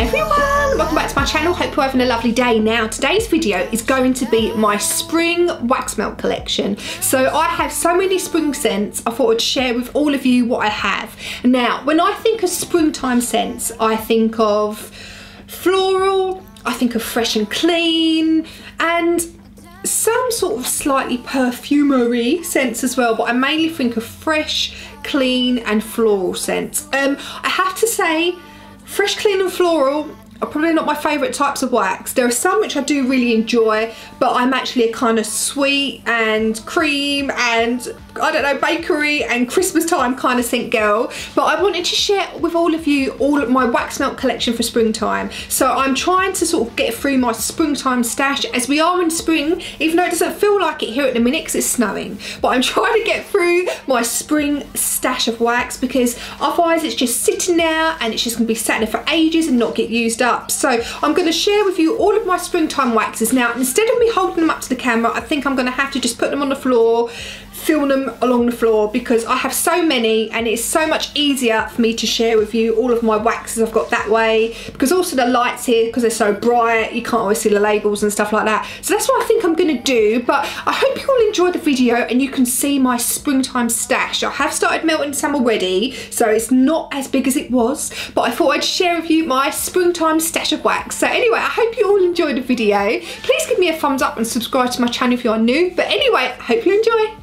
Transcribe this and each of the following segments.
everyone, welcome back to my channel. Hope you're having a lovely day. Now today's video is going to be my spring wax melt collection. So I have so many spring scents, I thought I'd share with all of you what I have. Now when I think of springtime scents, I think of floral, I think of fresh and clean, and some sort of slightly perfumery scents as well, but I mainly think of fresh, clean and floral scents. I have to say, fresh, clean and floral are probably not my favourite types of wax. There are some which I do really enjoy, but I'm actually a kind of sweet and cream and, I don't know, bakery and Christmas time kind of scent girl. But I wanted to share with all of you all of my wax melt collection for springtime. So I'm trying to sort of get through my springtime stash as we are in spring, even though it doesn't feel like it here at the minute because it's snowing. But I'm trying to get through my spring stash of wax because otherwise it's just sitting there and it's just going to be sat there for ages and not get used up. So I'm going to share with you all of my springtime waxes. Now instead of me holding them up to the camera, I think I'm going to have to just put them on the floor, film them along the floor, because I have so many and it's so much easier for me to share with you all of my waxes I've got that way, because also the lights here, because they're so bright, you can't always see the labels and stuff like that. So that's what I think I'm going to do, but I hope you all enjoyed the video and you can see my springtime stash. I have started melting some already, so it's not as big as it was, but I thought I'd share with you my springtime stash of wax. So anyway, I hope you all enjoyed the video. Please give me a thumbs up and subscribe to my channel if you are new, but anyway, I hope you enjoy.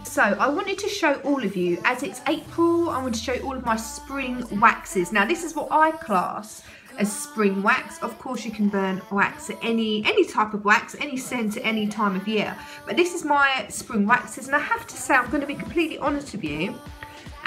So I wanted to show all of you, as it's April, I want to show you all of my spring waxes. Now this is what I class as spring wax. Of course you can burn wax at any type of wax, any scent at any time of year. But this is my spring waxes, and I have to say, I'm going to be completely honest with you,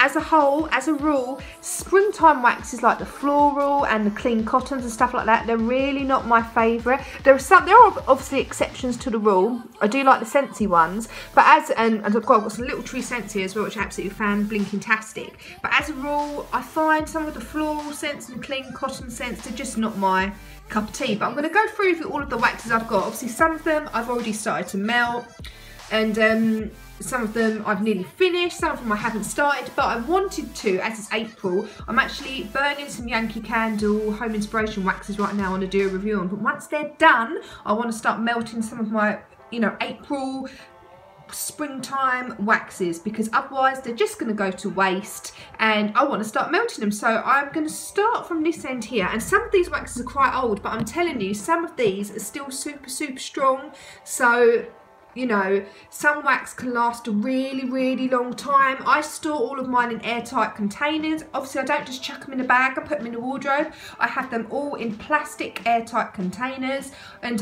as a whole, as a rule, springtime waxes like the floral and the clean cottons and stuff like that, they're really not my favourite. There are obviously exceptions to the rule. I do like the scentsy ones, but I've got some little tree scents here as well, which I absolutely found blinking-tastic. But as a rule, I find some of the floral scents and clean cotton scents, they're just not my cup of tea. But I'm going to go through with all of the waxes I've got. Obviously some of them I've already started to melt, and some of them I've nearly finished, some of them I haven't started, but I wanted to, as it's April, I'm actually burning some Yankee Candle Home Inspiration waxes right now. I want to do a review on, but once they're done, I want to start melting some of my, you know, April springtime waxes, because otherwise they're just going to go to waste and I want to start melting them. So I'm going to start from this end here, and some of these waxes are quite old, but I'm telling you, some of these are still super strong. So you know, some wax can last a really long time. I store all of mine in airtight containers. Obviously I don't just chuck them in a bag and put them in the wardrobe. I have them all in plastic airtight containers, and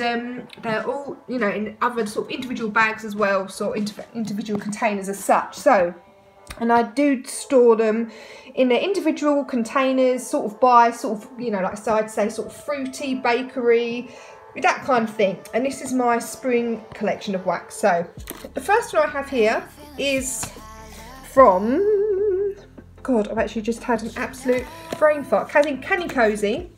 they're all, you know, in other sort of individual bags as well, sort of individual containers as such. So, and I do store them in their individual containers, sort of by sort of, you know, like so I'd say sort of fruity, bakery, that kind of thing. And this is my spring collection of wax. So the first one I have here is from, God, I've actually just had an absolute brain fart, Canny Cozy,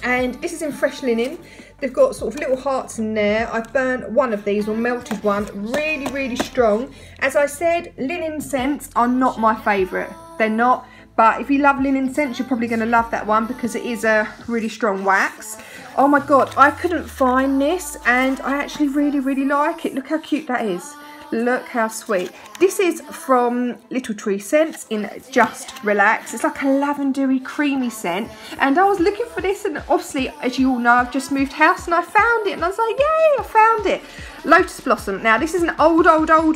and this is in fresh linen. They've got sort of little hearts in there. I've burnt one of these, or melted one, really strong. As I said, linen scents are not my favourite, they're not, but if you love linen scents, you're probably going to love that one because it is a really strong wax. Oh my God, I couldn't find this and I actually really like it. Look how cute that is. Look how sweet. This is from Little Tree Scents in Just Relax. It's like a lavendery creamy scent, and I was looking for this, and obviously as you all know, I've just moved house and I found it, and I was like, yay, I found it. Lotus Blossom. Now this is an old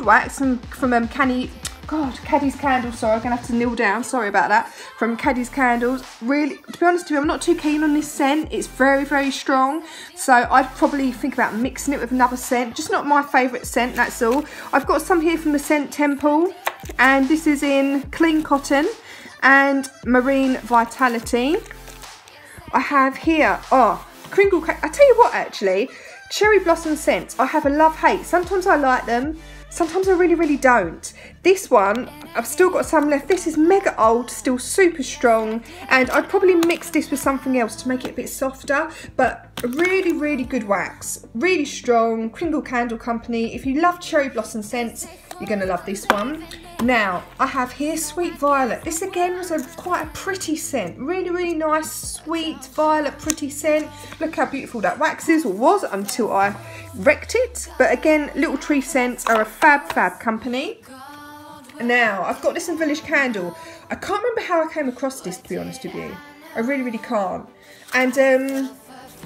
wax from Caddy's Candles. Sorry, I'm gonna have to kneel down, sorry about that. From Caddy's Candles. Really, to be honest with you, I'm not too keen on this scent. It's very strong, so I'd probably think about mixing it with another scent. Just not my favourite scent, that's all. I've got some here from the Scent Temple, and this is in Clean Cotton and Marine Vitality. I have here, Crinkle Cake. I tell you what, actually, Cherry Blossom scents, I have a love-hate. Sometimes I like them, sometimes I really don't. This one, I've still got some left. This is mega old, still super strong, and I'd probably mix this with something else to make it a bit softer, but a really good wax. Really strong, Kringle Candle Company. If you love Cherry Blossom scents, you're gonna love this one. Now, I have here Sweet Violet. This again was quite a pretty scent. Really, really nice, sweet violet, pretty scent. Look how beautiful that wax is, or was, until I wrecked it. But again, Little Tree Scents are a fab company. Now, I've got this in Village Candle. I can't remember how I came across this, to be honest with you. I really, really can't. And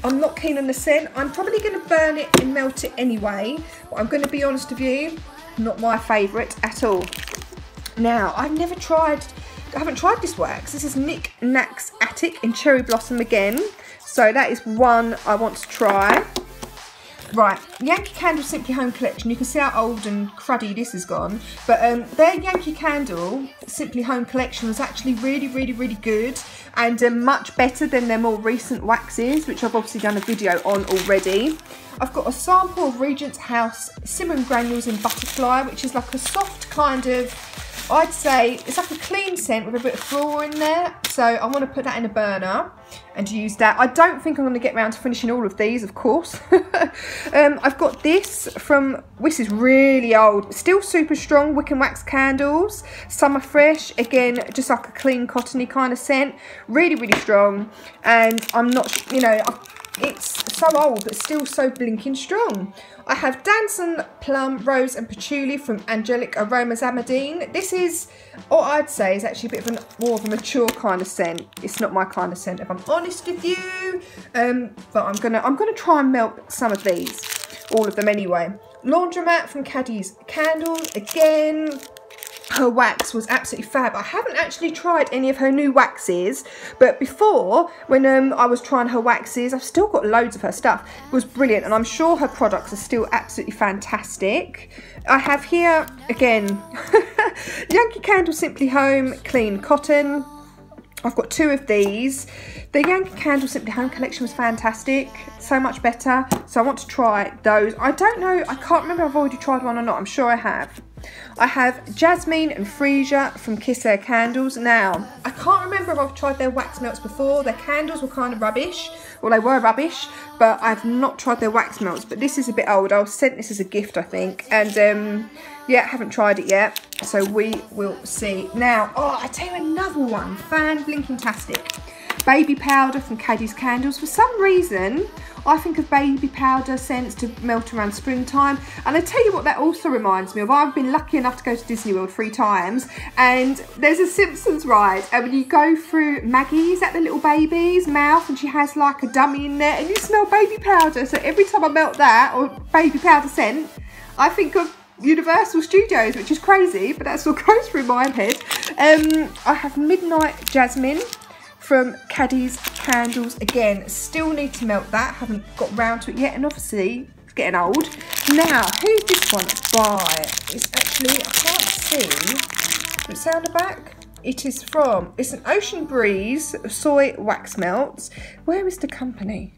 I'm not keen on the scent. I'm probably going to burn it and melt it anyway. But I'm going to be honest with you, not my favourite at all. Now, I haven't tried this wax. This is Nick Nack's Attic in Cherry Blossom again. So that is one I want to try. Right, Yankee Candle Simply Home Collection. You can see how old and cruddy this has gone. But their Yankee Candle Simply Home Collection was actually really, really, really good. And much better than their more recent waxes, which I've obviously done a video on already. I've got a sample of Regent's House Simmering Granules in Butterfly, which is like a soft kind of, I'd say, it's like a clean scent with a bit of floral in there. So I want to put that in a burner and use that. I don't think I'm going to get around to finishing all of these, of course. I've got this is really old, still super strong, Wick and Wax Candles, Summer Fresh, again, just like a clean, cottony kind of scent. Really, really strong. And I'm not, you know, it's so old, but still so blinking strong. I have Damson, Plum, Rose and Patchouli from Angelic Aromas Amadine. This is, what I'd say, is actually a bit of more of a mature kind of scent. It's not my kind of scent, if I'm honest with you. But I'm gonna try and melt some of these, all of them anyway. Laundromat from Caddy's Candles. Again, her wax was absolutely fab. I haven't actually tried any of her new waxes, but before, when I was trying her waxes, I've still got loads of her stuff. It was brilliant, and I'm sure her products are still absolutely fantastic. I have here, again, Yankee Candle Simply Home Clean Cotton. I've got two of these. The Yankee Candle Simply Home collection was fantastic, so much better, so I want to try those. I don't know, I can't remember if I've already tried one or not. I'm sure I have. I have Jasmine and Freesia from Kiss Air Candles. Now, I can't remember if I've tried their wax melts before. Their candles were kind of rubbish. Well, they were rubbish, but I've not tried their wax melts. But this is a bit old. I was sent this as a gift, I think. And, yeah, haven't tried it yet. So we will see. Now, oh, I tell you another one. Fan Blinking-tastic. Baby powder from Caddy's Candles. For some reason, I think of baby powder scents to melt around springtime. And I tell you what that also reminds me of. I've been lucky enough to go to Disney World 3 times. And there's a Simpsons ride. And when you go through Maggie's at the little baby's mouth, and she has like a dummy in there, and you smell baby powder. So every time I melt that, or baby powder scent, I think of Universal Studios, which is crazy, but that's what goes through my head. I have Midnight Jasmine from Caddy's Candles. Again, still need to melt that, haven't got round to it yet, and obviously it's getting old. Now, who's this one by? It's actually, I can't see, does it sound back? It is from, it's an Ocean Breeze Soy Wax Melts. Where is the company?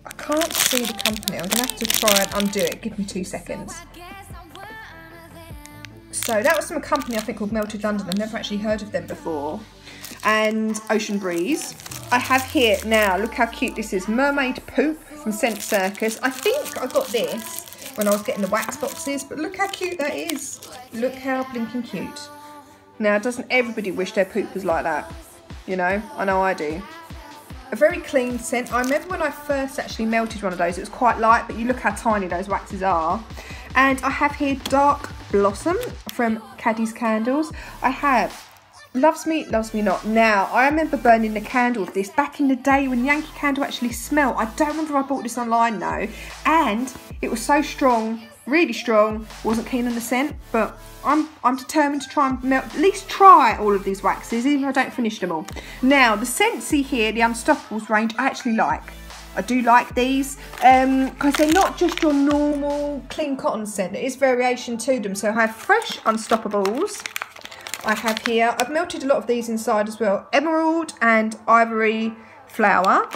I can't see the company. I'm going to have to try and undo it. Give me 2 seconds. So that was from a company I think called Melted London. I've never actually heard of them before. And Ocean Breeze. I have here now, look how cute this is, Mermaid Poop from Scent Circus. I think I got this when I was getting the wax boxes, but look how cute that is. Look how blinking cute. Now, doesn't everybody wish their poop was like that? You know I do. A very clean scent. I remember when I first actually melted one of those, it was quite light, but you look how tiny those waxes are. And I have here Dark Blossom from Caddy's Candles. I have Loves Me, Loves Me Not. Now, I remember burning the candle of this back in the day when Yankee Candle actually smelled. I don't remember if I bought this online though. And it was so strong, really strong. Wasn't keen on the scent, but I'm determined to try and melt, at least try all of these waxes, even if I don't finish them all. Now, the Scentsy here, the Unstoppables range, I actually like. I do like these because they're not just your normal clean cotton scent. There is variation to them. So I have Fresh Unstoppables. I have here, I've melted a lot of these inside as well, Emerald and Ivory Flower.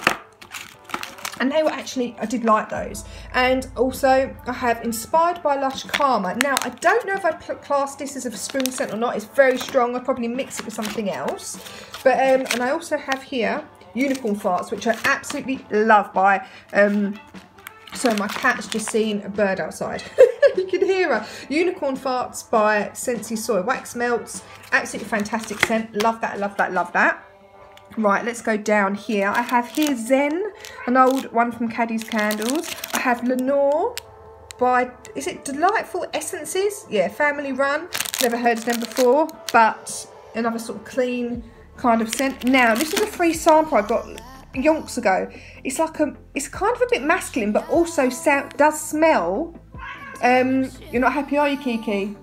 And they were actually, I did like those. And also, I have Inspired by Lush Karma. Now, I don't know if I'd class this as a spring scent or not. It's very strong. I'd probably mix it with something else. But, and I also have here Unicorn Farts, which I absolutely love by, so my cat's just seen a bird outside. You can hear her. Unicorn Farts by Essy Soy Wax Melts. Absolutely fantastic scent. Love that, love that, love that. Right, let's go down here. I have here Zen, an old one from Caddy's Candles. I have Lenore by, is it Delightful Essences? Yeah, family run. Never heard of them before, but another sort of clean kind of scent. Now, this is a free sample I got yonks ago. It's like it's kind of a bit masculine, but also does smell. You're not happy, are you, Kiki?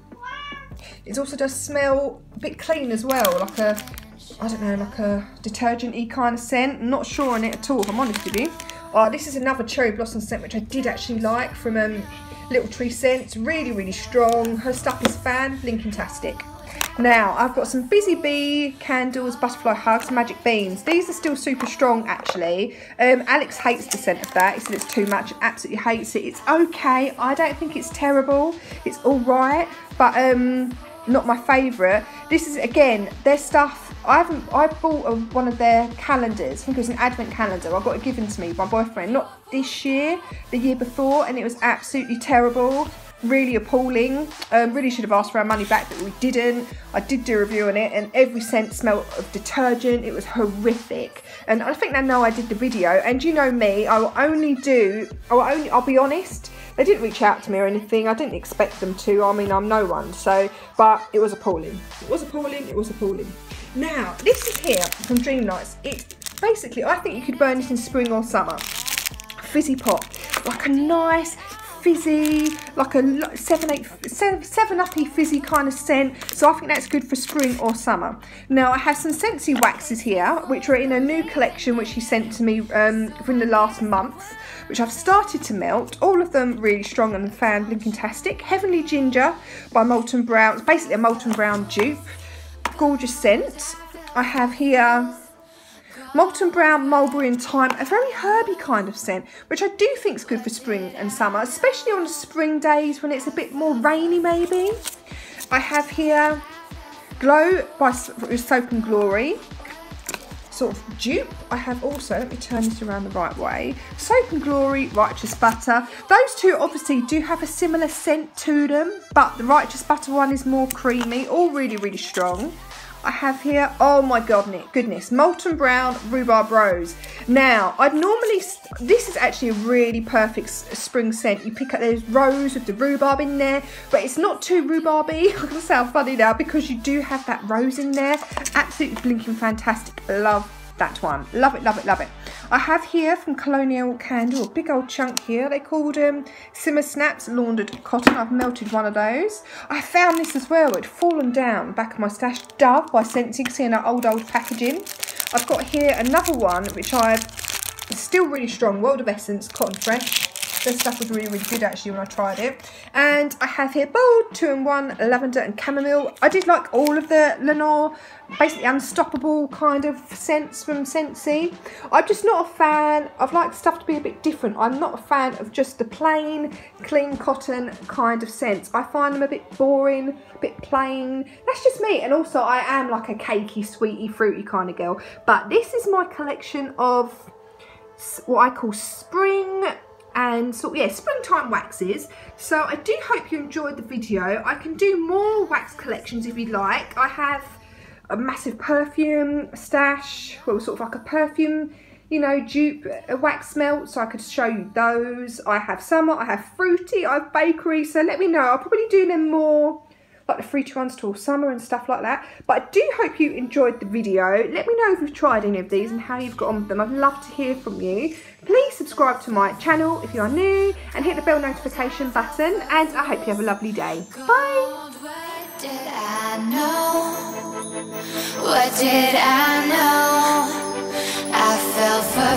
It also does smell a bit clean as well, like a, I don't know, like a detergent-y kind of scent. I'm not sure on it at all, if I'm honest with you. Oh, this is another cherry blossom scent, which I did actually like, from Little Tree Scents. Really, really strong. Her stuff is fan-blinking-tastic. Now, I've got some Busy Bee candles, Butterfly Hugs, Magic Beans. These are still super strong, actually. Alex hates the scent of that. He said it's too much. Absolutely hates it. It's okay. I don't think it's terrible. It's all right, but not my favourite. This is, again, their stuff. I bought one of their calendars. I think it was an advent calendar. I got it given to me by my boyfriend. Not this year, the year before, and it was absolutely terrible. Really appalling. Really should have asked for our money back, but we didn't. I did do a review on it, and every scent smelled of detergent. It was horrific, and I think they know I did the video. And you know me, I'll be honest. They didn't reach out to me or anything. I didn't expect them to. I mean, I'm no one. So, but it was appalling. It was appalling. It was appalling. Now, this is here from Dream Lights. It basically, I think you could burn this in spring or summer. Fizzy pop, like a nice fizzy, like a 7-Up-y fizzy kind of scent. So I think that's good for spring or summer. Now I have some Scentsy waxes here, which are in a new collection which she sent to me within the last month, which I've started to melt. All of them really strong and fan-blinking-tastic. Heavenly Ginger by Molten Brown. It's basically a Molten Brown dupe. Gorgeous scent. I have here Molten Brown, Mulberry and Thyme, a very herby kind of scent, which I do think is good for spring and summer, especially on the spring days when it's a bit more rainy maybe. I have here Glow by Soap and Glory, sort of dupe. I have also, let me turn this around the right way, Soap and Glory, Righteous Butter. Those two obviously do have a similar scent to them, but the Righteous Butter one is more creamy, all really, really strong. I have here, oh my goodness, Molten Brown Rhubarb Rose. Now, I'd normally, this is actually a really perfect spring scent. You pick up, there's rose with the rhubarb in there, but it's not too rhubarby. I'm gonna sound funny now because you do have that rose in there. Absolutely blinking fantastic. Love that one. Love it, love it, love it. I have here from Colonial Candle, a big old chunk here. They called Simmer Snaps Laundered Cotton. I've melted one of those. I found this as well. It'd fallen down back of my stash. Dove by Scentsy, seeing our old packaging. I've got here another one, which it's still really strong. World of Essence, Cotton Fresh. This stuff was really, really good actually when I tried it. And I have here Bold 2-in-1 Lavender and Chamomile. I did like all of the Lenore, basically unstoppable kind of scents from Scentsy. I'm just not a fan. I've liked stuff to be a bit different. I'm not a fan of just the plain, clean cotton kind of scents. I find them a bit boring, a bit plain. That's just me. And also I am like a cakey, sweety, fruity kind of girl. But this is my collection of what I call spring and springtime waxes. So I do hope you enjoyed the video. I can do more wax collections if you'd like. I have a massive perfume stash, well, sort of like a perfume, you know, dupe wax melt, so I could show you those. I have summer, I have fruity, I have bakery, so let me know. I'll probably do them more, like the fruity ones till summer and stuff like that. But I do hope you enjoyed the video. Let me know if you've tried any of these and how you've got on with them. I'd love to hear from you. Please subscribe to my channel if you are new and hit the bell notification button, and I hope you have a lovely day. Bye! What did I know? I fell for